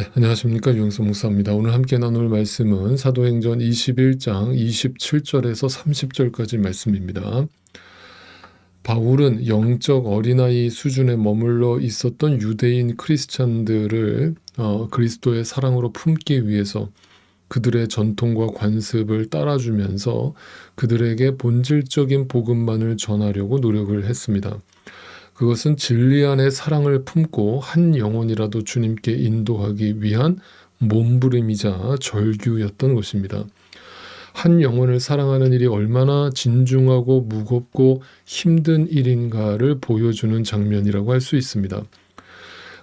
네, 안녕하십니까. 유영수 목사입니다. 오늘 함께 나눌 말씀은 사도행전 21장 27절에서 30절까지 말씀입니다. 바울은 영적 어린아이 수준에 머물러 있었던 유대인 크리스찬들을 그리스도의 사랑으로 품기 위해서 그들의 전통과 관습을 따라주면서 그들에게 본질적인 복음만을 전하려고 노력을 했습니다. 그것은 진리 안에 사랑을 품고 한 영혼이라도 주님께 인도하기 위한 몸부림이자 절규였던 것입니다. 한 영혼을 사랑하는 일이 얼마나 진중하고 무겁고 힘든 일인가를 보여주는 장면이라고 할 수 있습니다.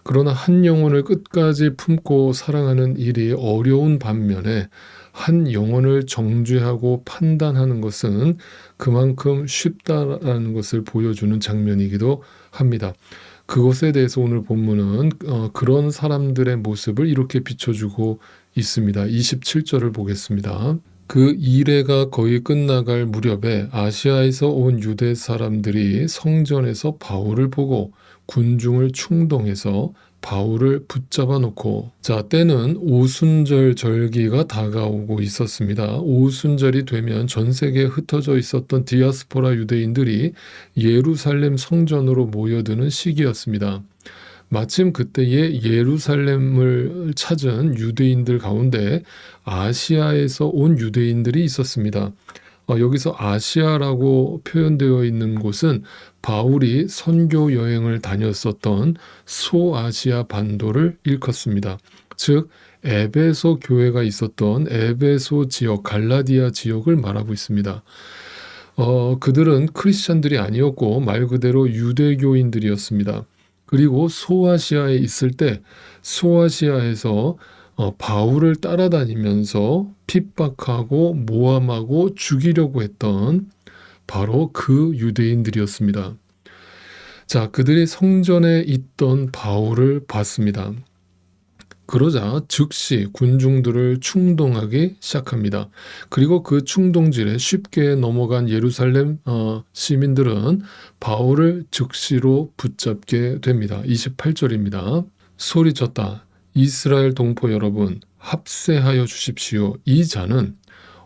그러나 한 영혼을 끝까지 품고 사랑하는 일이 어려운 반면에 한 영혼을 정죄하고 판단하는 것은 그만큼 쉽다라는 것을 보여주는 장면이기도 합니다. 그것에 대해서 오늘 본문은 그런 사람들의 모습을 이렇게 비춰주고 있습니다. 27절을 보겠습니다. 그 이레가 거의 끝나갈 무렵에 아시아에서 온 유대 사람들이 성전에서 바울을 보고 군중을 충동해서 바울을 붙잡아 놓고, 때는 오순절 절기가 다가오고 있었습니다. 오순절이 되면 전 세계에 흩어져 있었던 디아스포라 유대인들이 예루살렘 성전으로 모여드는 시기였습니다. 마침 그때에 예루살렘을 찾은 유대인들 가운데 아시아에서 온 유대인들이 있었습니다. 여기서 아시아라고 표현되어 있는 곳은 바울이 선교 여행을 다녔었던 소아시아 반도를 일컫습니다. 즉 에베소 교회가 있었던 에베소 지역, 갈라디아 지역을 말하고 있습니다. 그들은 크리스찬들이 아니었고 말 그대로 유대교인들이었습니다. 그리고 소아시아에 있을 때 소아시아에서 바울을 따라다니면서 핍박하고 모함하고 죽이려고 했던 바로 그 유대인들이었습니다. 그들이 성전에 있던 바울을 봤습니다. 그러자 즉시 군중들을 충동하기 시작합니다. 그리고 그 충동질에 쉽게 넘어간 예루살렘 시민들은 바울을 즉시로 붙잡게 됩니다. 28절입니다. 소리쳤다. 이스라엘 동포 여러분, 합세하여 주십시오. 이 자는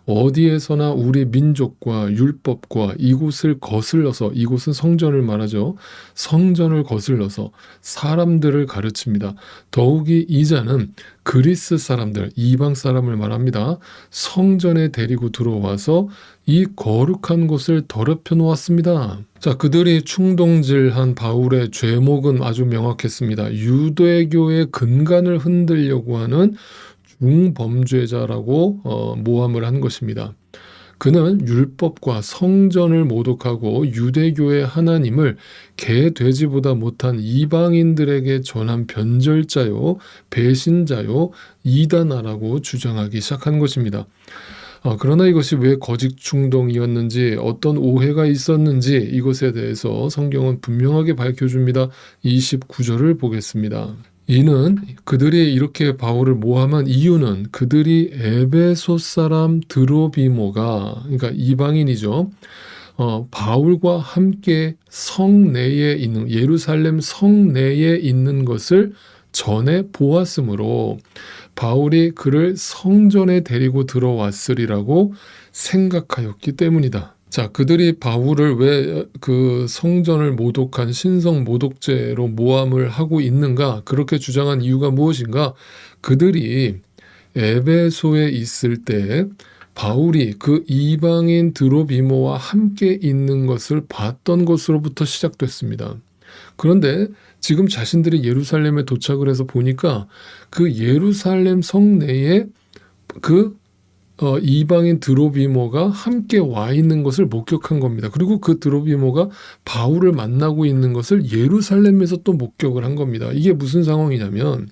어디에서나 우리 민족과 율법과 이곳을 거슬러서, 이곳은 성전을 말하죠. 성전을 거슬러서 사람들을 가르칩니다. 더욱이 이 자는 그리스 사람들, 이방 사람을 말합니다. 성전에 데리고 들어와서 이 거룩한 곳을 더럽혀 놓았습니다. 그들이 충동질한 바울의 죄목은 아주 명확했습니다. 유대교의 근간을 흔들려고 하는 중범죄자라고 모함을 한 것입니다. 그는 율법과 성전을 모독하고 유대교의 하나님을 개, 돼지보다 못한 이방인들에게 전한 변절자요, 배신자요, 이단아라고 주장하기 시작한 것입니다. 그러나 이것이 왜 거짓 충동이었는지, 어떤 오해가 있었는지 이것에 대해서 성경은 분명하게 밝혀줍니다. 29절을 보겠습니다. 이는 그들이 이렇게 바울을 모함한 이유는 그들이 에베소 사람 드로비모가, 그러니까 이방인이죠. 바울과 함께 성내에 있는, 예루살렘 성내에 있는 것을 전에 보았으므로 바울이 그를 성전에 데리고 들어왔으리라고 생각하였기 때문이다. 그들이 바울을 왜 그 성전을 모독한 신성 모독죄로 모함을 하고 있는가? 그렇게 주장한 이유가 무엇인가? 그들이 에베소에 있을 때 바울이 그 이방인 드로비모와 함께 있는 것을 봤던 것으로부터 시작됐습니다. 그런데 지금 자신들이 예루살렘에 도착을 해서 보니까 그 예루살렘 성내에 그 이방인 드로비모가 함께 와 있는 것을 목격한 겁니다. 그리고 그 드로비모가 바울을 만나고 있는 것을 예루살렘에서 또 목격을 한 겁니다. 이게 무슨 상황이냐면,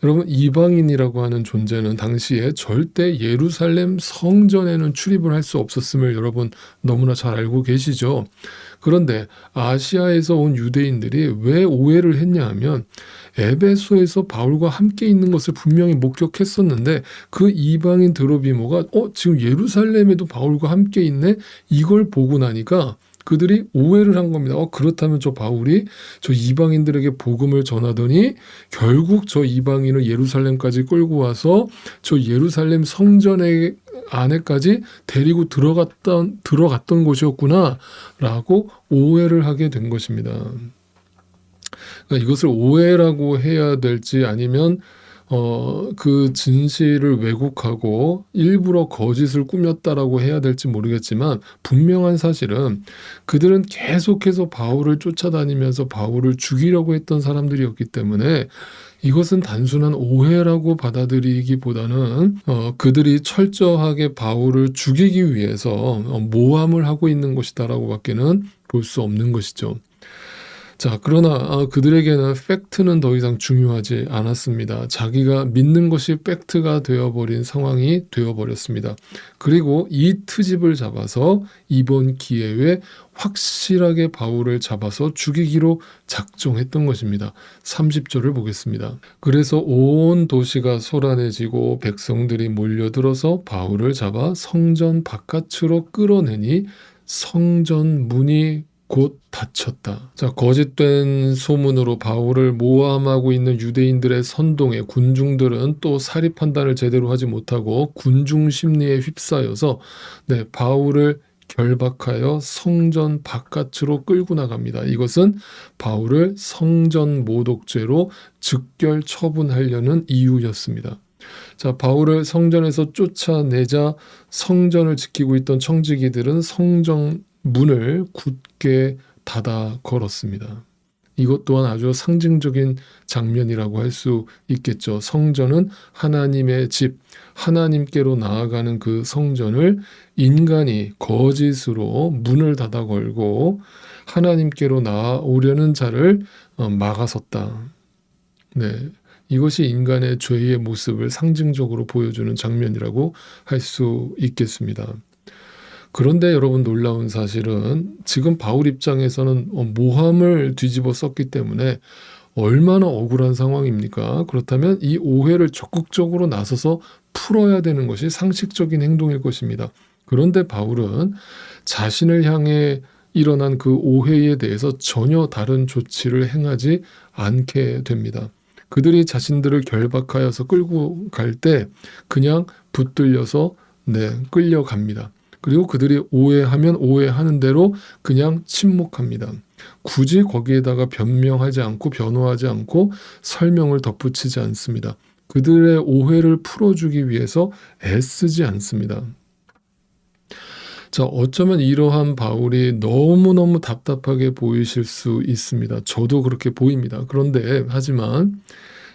여러분, 이방인이라고 하는 존재는 당시에 절대 예루살렘 성전에는 출입을 할 수 없었음을 여러분 너무나 잘 알고 계시죠. 그런데 아시아에서 온 유대인들이 왜 오해를 했냐 하면, 에베소에서 바울과 함께 있는 것을 분명히 목격했었는데 그 이방인 드로비모가 지금 예루살렘에도 바울과 함께 있네? 이걸 보고 나니까 그들이 오해를 한 겁니다. 그렇다면 저 바울이 저 이방인들에게 복음을 전하더니 결국 저 이방인을 예루살렘까지 끌고 와서 저 예루살렘 성전의 안에까지 데리고 들어갔던 곳이었구나 라고 오해를 하게 된 것입니다. 그러니까 이것을 오해라고 해야 될지 아니면 그 진실을 왜곡하고 일부러 거짓을 꾸몄다라고 해야 될지 모르겠지만 분명한 사실은 그들은 계속해서 바울을 쫓아다니면서 바울을 죽이려고 했던 사람들이었기 때문에 이것은 단순한 오해라고 받아들이기보다는 그들이 철저하게 바울을 죽이기 위해서 모함을 하고 있는 것이다라고 밖에는 볼 수 없는 것이죠. 자, 그러나 그들에게는 팩트는 더 이상 중요하지 않았습니다. 자기가 믿는 것이 팩트가 되어버린 상황이 되어버렸습니다. 그리고 이 트집을 잡아서 이번 기회에 확실하게 바울을 잡아서 죽이기로 작정했던 것입니다. 30절을 보겠습니다. 그래서 온 도시가 소란해지고 백성들이 몰려들어서 바울을 잡아 성전 바깥으로 끌어내니 성전 문이 곧 닫혔다. 자, 거짓된 소문으로 바울을 모함하고 있는 유대인들의 선동에 군중들은 또 사리 판단을 제대로 하지 못하고 군중 심리에 휩싸여서 바울을 결박하여 성전 바깥으로 끌고 나갑니다. 이것은 바울을 성전 모독죄로 즉결 처분하려는 이유였습니다. 자, 바울을 성전에서 쫓아내자 성전을 지키고 있던 청지기들은 성전 문을 굳게 닫아 걸었습니다. 이것 또한 아주 상징적인 장면이라고 할 수 있겠죠. 성전은 하나님의 집, 하나님께로 나아가는 그 성전을 인간이 거짓으로 문을 닫아 걸고 하나님께로 나아오려는 자를 막아섰다. 이것이 인간의 죄의 모습을 상징적으로 보여주는 장면이라고 할 수 있겠습니다. 그런데 여러분, 놀라운 사실은 지금 바울 입장에서는 모함을 뒤집어 썼기 때문에 얼마나 억울한 상황입니까? 그렇다면 이 오해를 적극적으로 나서서 풀어야 되는 것이 상식적인 행동일 것입니다. 그런데 바울은 자신을 향해 일어난 그 오해에 대해서 전혀 다른 조치를 행하지 않게 됩니다. 그들이 자신들을 결박하여서 끌고 갈 때 그냥 붙들려서 끌려갑니다. 그리고 그들이 오해하면 오해하는 대로 그냥 침묵합니다. 굳이 거기에다가 변명하지 않고 변호하지 않고 설명을 덧붙이지 않습니다. 그들의 오해를 풀어주기 위해서 애쓰지 않습니다. 자, 어쩌면 이러한 바울이 너무너무 답답하게 보이실 수 있습니다. 저도 그렇게 보입니다. 그런데 하지만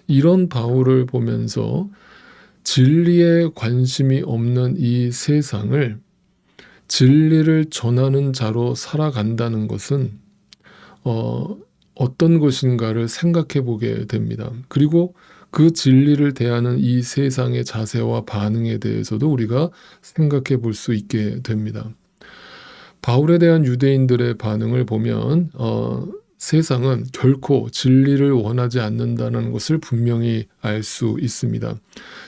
이런 바울을 보면서 진리에 관심이 없는 이 세상을 진리를 전하는 자로 살아간다는 것은 어떤 것인가를 생각해 보게 됩니다. 그리고 그 진리를 대하는 이 세상의 자세와 반응에 대해서도 우리가 생각해 볼 수 있게 됩니다. 바울에 대한 유대인들의 반응을 보면 세상은 결코 진리를 원하지 않는다는 것을 분명히 알 수 있습니다.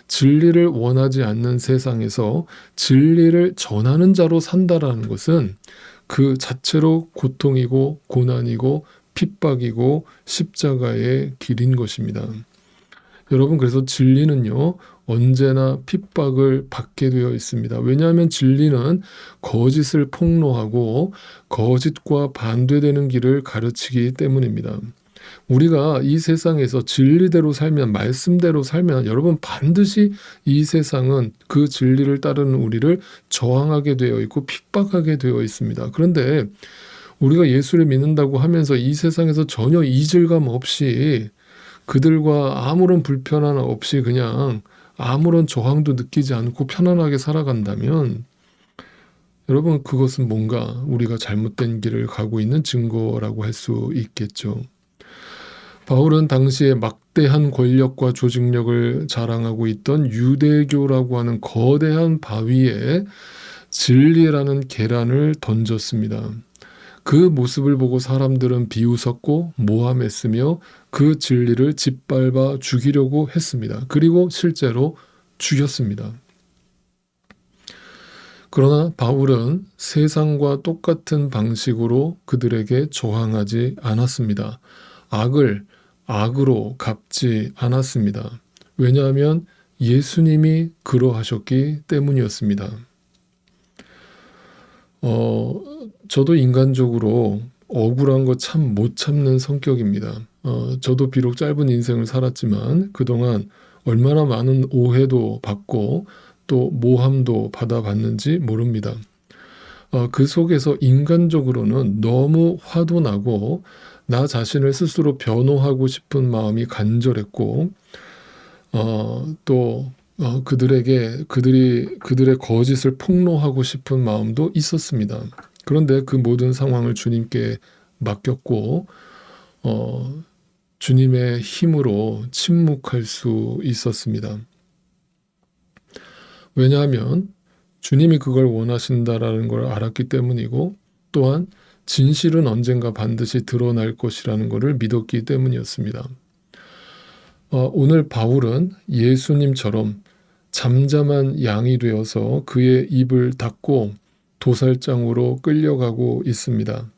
진리를 원하지 않는 세상에서 진리를 전하는 자로 산다라는 것은 그 자체로 고통이고 고난이고 핍박이고 십자가의 길인 것입니다. 여러분, 그래서 진리는요, 언제나 핍박을 받게 되어 있습니다. 왜냐하면 진리는 거짓을 폭로하고 거짓과 반대되는 길을 가르치기 때문입니다. 우리가 이 세상에서 진리대로 살면, 말씀대로 살면 여러분, 반드시 이 세상은 그 진리를 따르는 우리를 저항하게 되어 있고 핍박하게 되어 있습니다. 그런데 우리가 예수를 믿는다고 하면서 이 세상에서 전혀 이질감 없이 그들과 아무런 불편함 없이 그냥 아무런 저항도 느끼지 않고 편안하게 살아간다면 여러분, 그것은 뭔가 우리가 잘못된 길을 가고 있는 증거라고 할 수 있겠죠. 바울은 당시에 막대한 권력과 조직력을 자랑하고 있던 유대교라고 하는 거대한 바위에 진리라는 계란을 던졌습니다. 그 모습을 보고 사람들은 비웃었고 모함했으며 그 진리를 짓밟아 죽이려고 했습니다. 그리고 실제로 죽였습니다. 그러나 바울은 세상과 똑같은 방식으로 그들에게 저항하지 않았습니다. 악을 악으로 갚지 않았습니다. 왜냐하면 예수님이 그러하셨기 때문이었습니다. 저도 인간적으로 억울한 거 참 못 참는 성격입니다. 저도 비록 짧은 인생을 살았지만 그동안 얼마나 많은 오해도 받고 또 모함도 받아봤는지 모릅니다. 그 속에서 인간적으로는 너무 화도 나고 나 자신을 스스로 변호하고 싶은 마음이 간절했고 또 그들의 거짓을 폭로하고 싶은 마음도 있었습니다. 그런데 그 모든 상황을 주님께 맡겼고 주님의 힘으로 침묵할 수 있었습니다. 왜냐하면 주님이 그걸 원하신다라는 걸 알았기 때문이고 또한 진실은 언젠가 반드시 드러날 것이라는 것을 믿었기 때문이었습니다. 오늘 바울은 예수님처럼 잠잠한 양이 되어서 그의 입을 닫고 도살장으로 끌려가고 있습니다.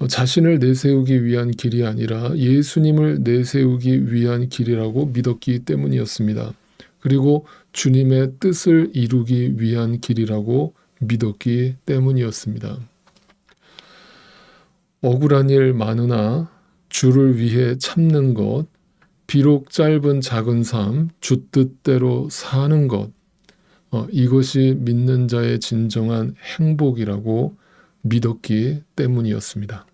자신을 내세우기 위한 길이 아니라 예수님을 내세우기 위한 길이라고 믿었기 때문이었습니다. 그리고 주님의 뜻을 이루기 위한 길이라고 믿었기 때문이었습니다. 억울한 일 많으나 주를 위해 참는 것, 비록 짧은 작은 삶, 주 뜻대로 사는 것, 이것이 믿는 자의 진정한 행복이라고 믿었기 때문이었습니다.